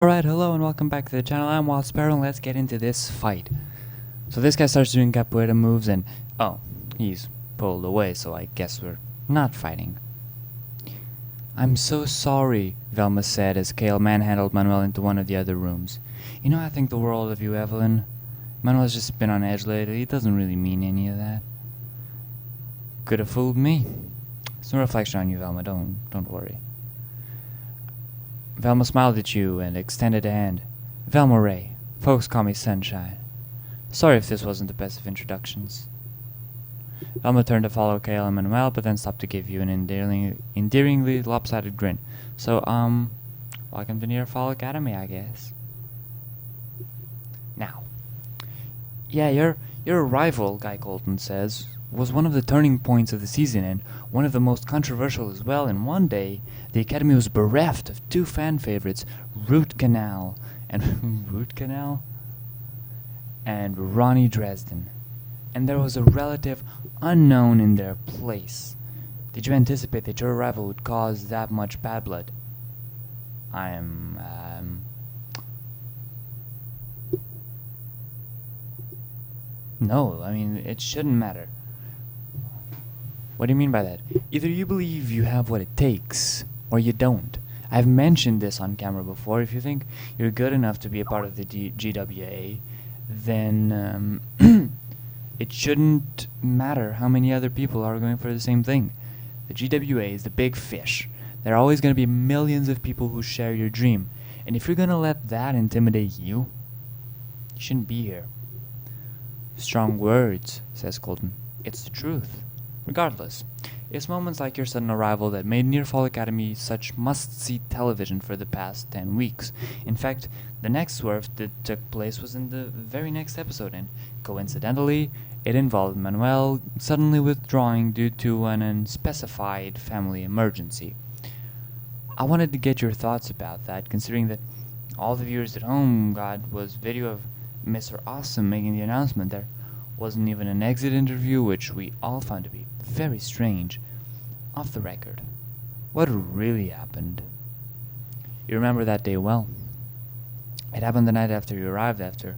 Alright, hello and welcome back to the channel. I'm Wild Sparrow and let's get into this fight. So this guy starts doing capoeira moves and... oh, he's pulled away, so I guess we're not fighting. I'm so sorry, Velma said as Kale manhandled Manuel into one of the other rooms. You know, I think the world of you, Evelyn. Manuel's just been on edge lately. He doesn't really mean any of that. Could have fooled me. It's no reflection on you, Velma. Don't worry. Velma smiled at you and extended a hand. Velma Ray. Folks call me Sunshine. Sorry if this wasn't the best of introductions. Velma turned to follow Kale and Manuel, but then stopped to give you an endearingly lopsided grin. So, welcome to Near Fall Academy, I guess. Now, yeah, your arrival, Guy Colton says, was one of the turning points of the season and one of the most controversial as well. And one day, the Academy was bereft of two fan favorites, Root Canal and Ronnie Dresden. And there was a relative unknown in their place. Did you anticipate that your arrival would cause that much bad blood? No, I mean, it shouldn't matter. What do you mean by that? Either you believe you have what it takes, or you don't. I've mentioned this on camera before. If you think you're good enough to be a part of the GWA, then it shouldn't matter how many other people are going for the same thing. The GWA is the big fish. There are always going to be millions of people who share your dream. And if you're going to let that intimidate you, you shouldn't be here. Strong words, says Colton. It's the truth. Regardless, it's moments like your sudden arrival that made Near Fall Academy such must-see television for the past 10 weeks. In fact, the next swerve that took place was in the very next episode, and coincidentally, it involved Manuel suddenly withdrawing due to an unspecified family emergency. I wanted to get your thoughts about that, considering that all the viewers at home got was video of Mr. Awesome making the announcement. There wasn't even an exit interview, which we all found to be very strange. Off the record, what really happened? You remember that day well. It happened the night after you arrived, after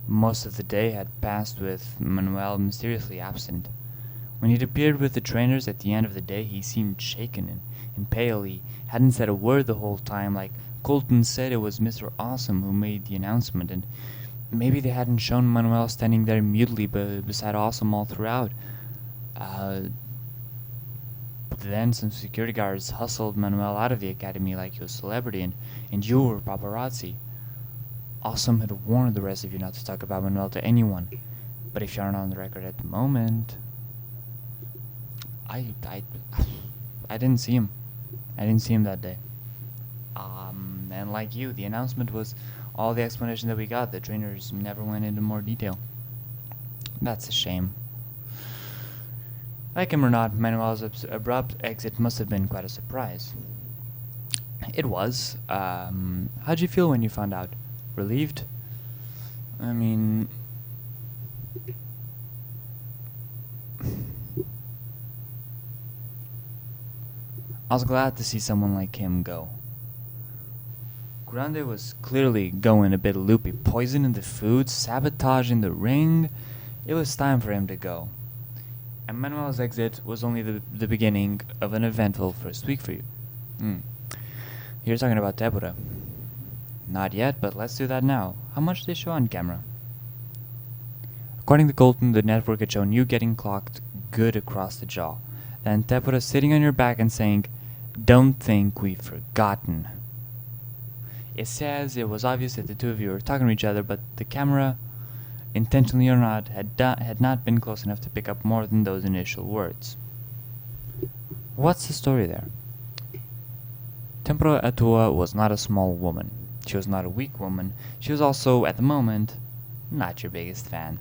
most of the day had passed with Manuel mysteriously absent. When he'd appeared with the trainers at the end of the day, he seemed shaken and pale. He hadn't said a word the whole time. Like Colton said, it was Mr. Awesome who made the announcement, and maybe they hadn't shown Manuel standing there mutely beside Awesome all throughout. Then some security guards hustled Manuel out of the academy like he was a celebrity, and you were paparazzi. Awesome had warned the rest of you not to talk about Manuel to anyone. But if you aren't on the record at the moment... I didn't see him. I didn't see him that day. And like you, the announcement was all the explanation that we got. The trainers never went into more detail. That's a shame. Like him or not, Manuel's abrupt exit must have been quite a surprise. It was. How'd you feel when you found out? Relieved? I mean... I was glad to see someone like him go. Grande was clearly going a bit loopy. Poison in the food, sabotage in the ring. It was time for him to go. And Manuel's exit was only the beginning of an eventful first week for you. You're talking about Deborah. Not yet, but let's do that now. How much did they show on camera? According to Colton, the network had shown you getting clocked good across the jaw. Then Deborah sitting on your back and saying, "Don't think we've forgotten." It says it was obvious that the two of you were talking to each other, but the camera, intentionally or not, had not been close enough to pick up more than those initial words. What's the story there? Tempora Atua was not a small woman. She was not a weak woman. She was also, at the moment, not your biggest fan.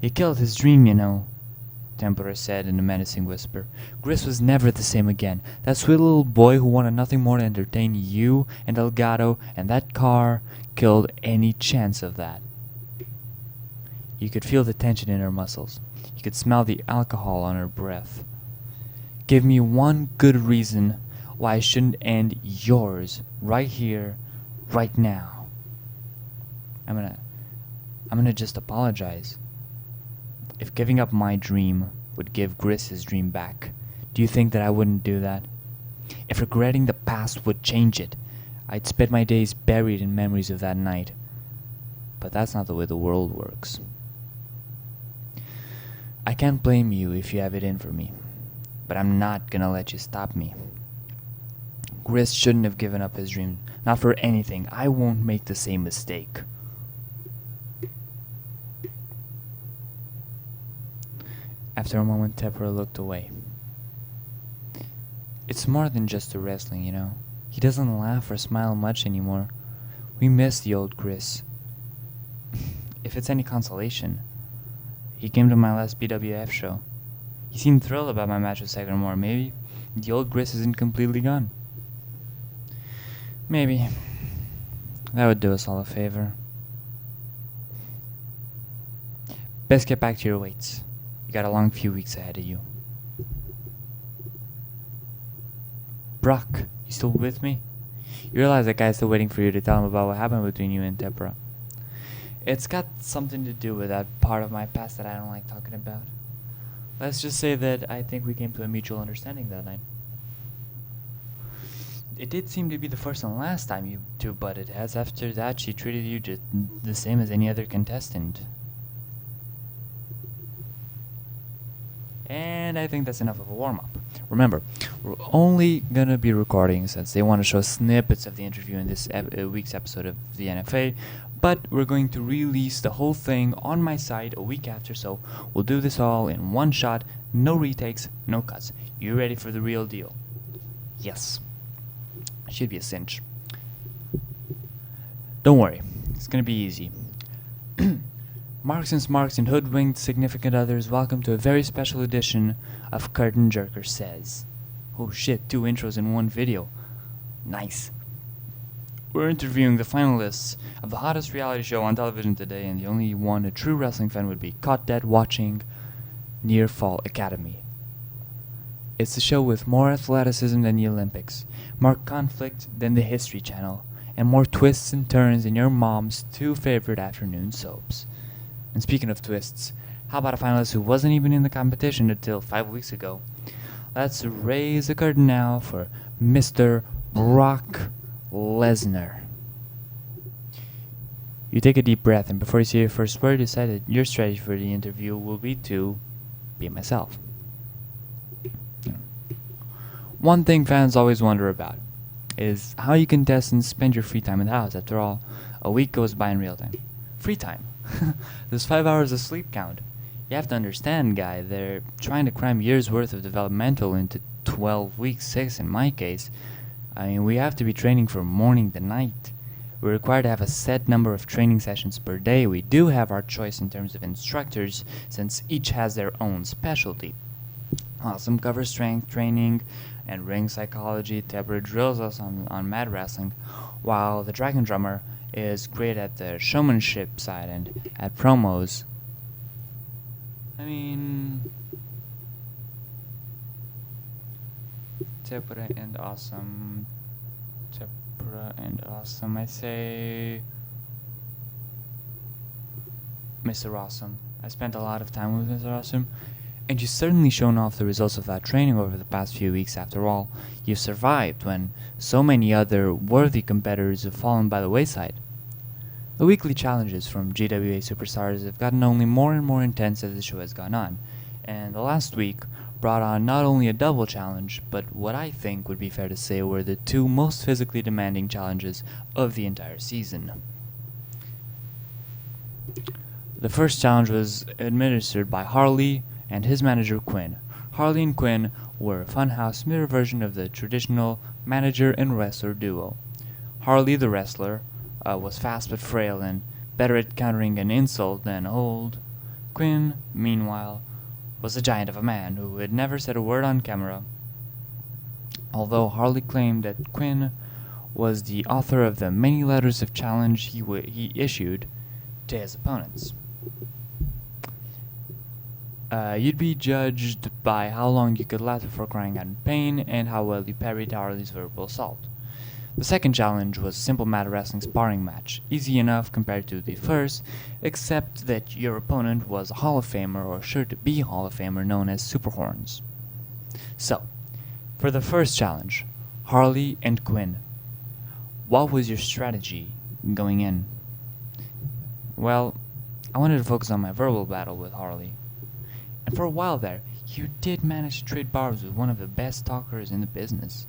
"You killed his dream, you know," Tempora said in a menacing whisper. "Gris was never the same again. That sweet little boy who wanted nothing more to entertain you and Delgado and that car killed any chance of that." You could feel the tension in her muscles. You could smell the alcohol on her breath. "Give me one good reason why I shouldn't end yours right here, right now. I'm gonna just apologize. If giving up my dream would give Gris his dream back, do you think that I wouldn't do that? If regretting the past would change it, I'd spend my days buried in memories of that night. But that's not the way the world works. I can't blame you if you have it in for me, but I'm not gonna let you stop me. Gris shouldn't have given up his dream, not for anything. I won't make the same mistake. After a moment, Tepra looked away. It's more than just the wrestling, you know. He doesn't laugh or smile much anymore. We miss the old Gris. If it's any consolation, he came to my last BWF show. He seemed thrilled about my match with Sagamore. Maybe the old Gris isn't completely gone. Maybe. That would do us all a favor. Best get back to your weights. You got a long few weeks ahead of you. Brock, you still with me? You realize that guy's still waiting for you to tell him about what happened between you and Tepra. It's got something to do with that part of my past that I don't like talking about. Let's just say that I think we came to a mutual understanding that night. It did seem to be the first and last time you two butted heads. After that, she treated you just the same as any other contestant. And I think that's enough of a warm-up. Remember, we're only gonna be recording since they want to show snippets of the interview in this week's episode of the NFA, but we're going to release the whole thing on my site a week after, so we'll do this all in one shot, no retakes, no cuts. You ready for the real deal? Yes. Should be a cinch. Don't worry, it's gonna be easy. Marks and Smarks and hoodwinked significant others, welcome to a very special edition of Curtain Jerker Says. Oh shit, 2 intros in one video. Nice. We're interviewing the finalists of the hottest reality show on television today, and the only one a true wrestling fan would be caught dead watching Near Fall Academy. It's a show with more athleticism than the Olympics, more conflict than the History Channel, and more twists and turns than your mom's 2 favorite afternoon soaps. And speaking of twists, how about a finalist who wasn't even in the competition until 5 weeks ago? Let's raise the curtain now for Mr. Brock Lesnar. You take a deep breath, and before you say your first word, decide that your strategy for the interview will be to be myself. One thing fans always wonder about is how you contestants spend your free time in the house. After all, a week goes by in real time. Free time. There's 5 hours of sleep count. You have to understand, guy, they're trying to cram years worth of developmental into 12 weeks, 6 in my case. I mean, we have to be training from morning to night. We're required to have a set number of training sessions per day. We do have our choice in terms of instructors, since each has their own specialty. Some cover strength training and ring psychology. Tepra drills us on mat wrestling, while the Dragon Drummer is great at the showmanship side and at promos. I mean, Tepra and Awesome. Tepra and Awesome. I say Mr. Awesome. I spent a lot of time with Mr. Awesome, and you've certainly shown off the results of that training over the past few weeks. After all, you've survived when so many other worthy competitors have fallen by the wayside. The weekly challenges from GWA superstars have gotten only more and more intense as the show has gone on, and the last week brought on not only a double challenge, but what I think would be fair to say were the 2 most physically demanding challenges of the entire season. The first challenge was administered by Harley and his manager Quinn. Harley and Quinn were a funhouse mirror version of the traditional manager and wrestler duo. Harley, the wrestler, was fast but frail and better at countering an insult than old. Quinn, meanwhile, was a giant of a man who had never said a word on camera, although Harley claimed that Quinn was the author of the many letters of challenge he issued to his opponents. You'd be judged by how long you could last before crying out in pain and how well you parried Harley's verbal assault. The second challenge was a simple mat wrestling sparring match, easy enough compared to the first, except that your opponent was a Hall of Famer or sure to be Hall of Famer known as Superhorns. So, for the first challenge, Harley and Quinn, what was your strategy going in? Well, I wanted to focus on my verbal battle with Harley. And for a while there, you did manage to trade barbs with one of the best talkers in the business.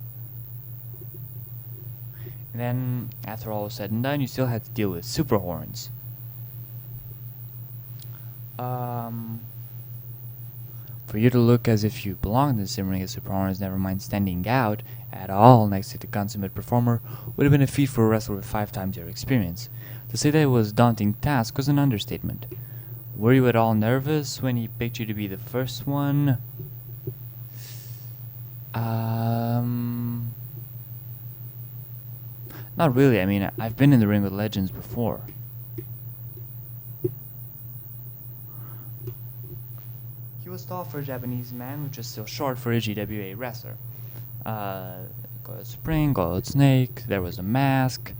And then, after all was said and done, you still had to deal with Superhorns. For you to look as if you belonged in the ring as Superhorns, never mind standing out at all next to the consummate performer, would have been a feat for a wrestler with 5 times your experience. To say that it was a daunting task was an understatement. Were you at all nervous when he picked you to be the first one? Not really. I mean, I've been in the ring with legends before. He was tall for a Japanese man, which was still short for a GWA wrestler. Gold Spring, Gold Snake, there was a mask.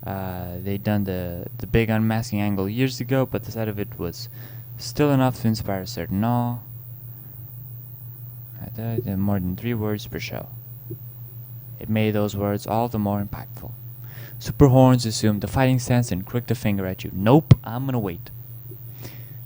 They'd done the big unmasking angle years ago, but the sight of it was still enough to inspire a certain awe. More than 3 words per show. It made those words all the more impactful. Superhorns assumed the fighting stance and crooked a finger at you. Nope, I'm gonna wait.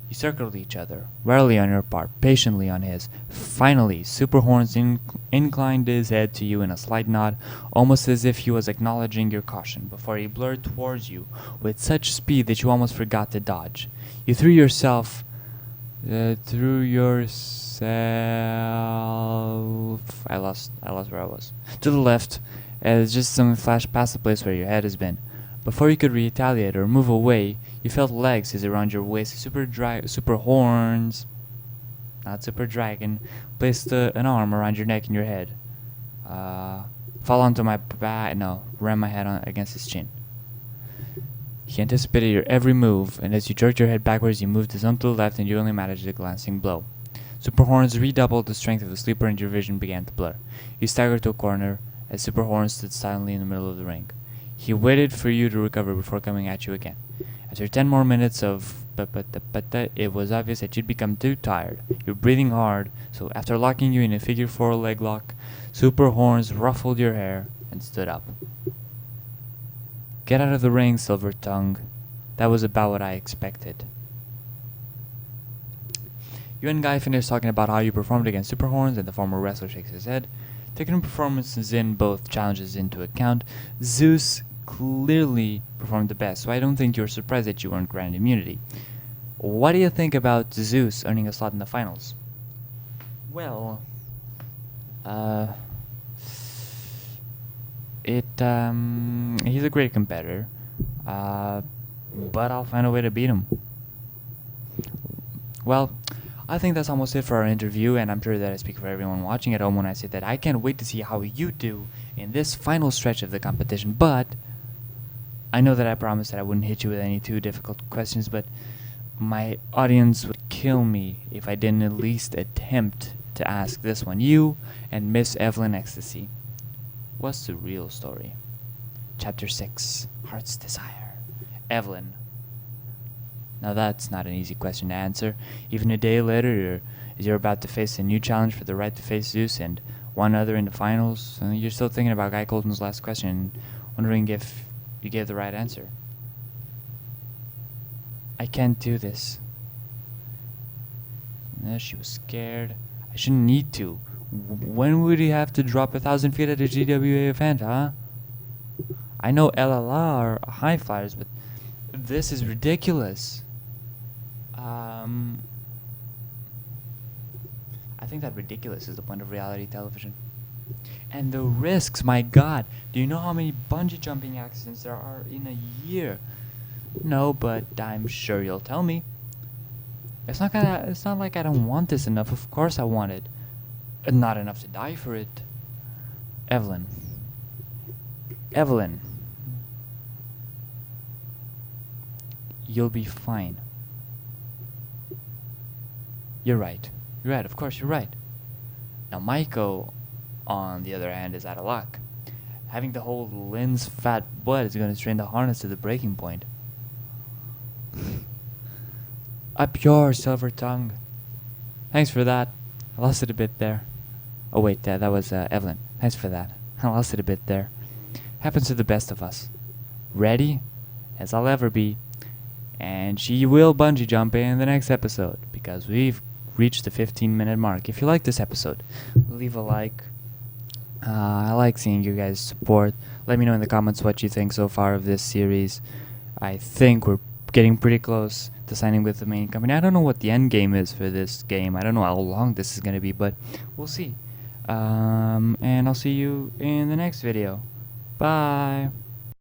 You circled each other, rarely on your part, patiently on his. Finally, Superhorns inclined his head to you in a slight nod, almost as if he was acknowledging your caution, before he blurred towards you with such speed that you almost forgot to dodge. You threw yourself... I lost where I was. To the left, as just something flashed past the place where your head has been. Before you could retaliate or move away, you felt legs seize around your waist. Superhorns, not Super Dragon, placed an arm around your neck and your head. Fall onto my back. No, ram my head against his chin. He anticipated your every move, and as you jerked your head backwards, you moved his arm to the left, and you only managed a glancing blow. Superhorns redoubled the strength of the sleeper, and your vision began to blur. You staggered to a corner as Superhorns stood silently in the middle of the ring. He waited for you to recover before coming at you again. After 10 more minutes of it was obvious that you'd become too tired. You were breathing hard, so after locking you in a figure 4 leg lock, Superhorns ruffled your hair and stood up. Get out of the ring, Silver Tongue. That was about what I expected. You and Guy finished talking about how you performed against Superhorns, and the former wrestler shakes his head. Taking performances in both challenges into account, Zeus clearly performed the best, so I don't think you're surprised that you earned grand immunity. What do you think about Zeus earning a slot in the finals? Well, he's a great competitor, but I'll find a way to beat him. Well, I think that's almost it for our interview, and I'm sure that I speak for everyone watching at home when I say that I can't wait to see how you do in this final stretch of the competition, but I know that I promised that I wouldn't hit you with any too difficult questions, but my audience would kill me if I didn't at least attempt to ask this one. You and Miss Evelyn Ecstasy. What's the real story? Chapter 6, Heart's Desire. Evelyn. Now that's not an easy question to answer. Even a day later, you're about to face a new challenge for the right to face Zeus and one other in the finals. You're still thinking about Guy Colton's last question and wondering if you gave the right answer. I can't do this. She was scared. I shouldn't need to. When would he have to drop 1,000 feet at a GWA event, huh? I know LLA are high flyers, but this is ridiculous. I think that ridiculous is the point of reality television. And the risks, my God. Do you know how many bungee jumping accidents there are in a year? No, but I'm sure you'll tell me. It's not like I don't want this enough. Of course I want it. Not enough to die for it. Evelyn. You'll be fine. You're right. Of course, you're right. Now, Maiko, on the other hand, is out of luck. Having the whole Lynn's fat butt is gonna strain the harness to the breaking point. Up your silver tongue. Thanks for that. I lost it a bit there. Oh wait, that was Evelyn. Thanks for that. I lost it a bit there. Happens to the best of us. Ready? As I'll ever be. And she will bungee jump in the next episode, because we've reached the 15-minute mark. If you like this episode, leave a like. I like seeing you guys' support. Let me know in the comments what you think so far of this series. I think we're getting pretty close to signing with the main company. I don't know what the end game is for this game. I don't know how long this is going to be, but we'll see. And I'll see you in the next video. Bye.